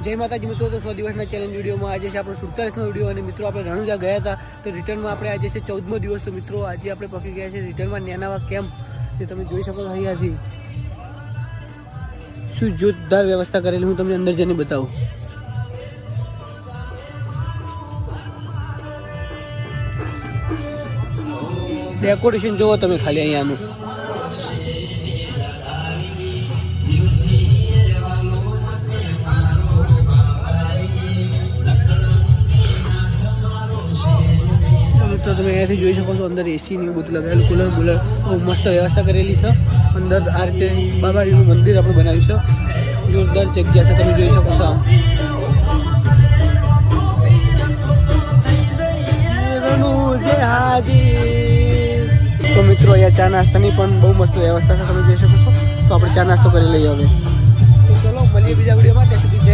જય માતાજી મિત્રો, તો 100 દિવસના ચેલેન્જ વિડીયોમાં આજે છે આપણો 47મો વિડીયો અને મિત્રો આપણે રણુજા ગયા હતા તો રિટર્નમાં આપણે આજે છે 14મો દિવસ. તો મિત્રો આજે આપણે પકી ગયા છે રિટર્નમાં નેનાવા કેમ્પ, જે તમે જોઈ શકો છો અહીંયાથી શું જોરદાર વ્યવસ્થા કરેલી હું તમને અંદર જઈને બતાવું. ડેકોરેશન જોવો તમે ખાલી અહીંયાનું. તો તમે અહીંયાથી જોઈ શકો છો અંદર એસી ને બધું લગાવેલું, કુલર બુલર બહુ મસ્ત વ્યવસ્થા કરેલી છે. અંદર આ રીતે બાબાજીનું મંદિર આપણે બનાવ્યું છે, જોરદાર જગ્યા છે, તમે જોઈ શકો છો. આમ તો મિત્રો અહીંયા ચા નાસ્તાની પણ બહુ મસ્ત વ્યવસ્થા છે, તમે જોઈ શકો છો. તો આપણે ચા નાસ્તો કરી લઈએ હવે. તો ચલો મળીએ બીજા વિડીયોમાં. ત્યાં સુધી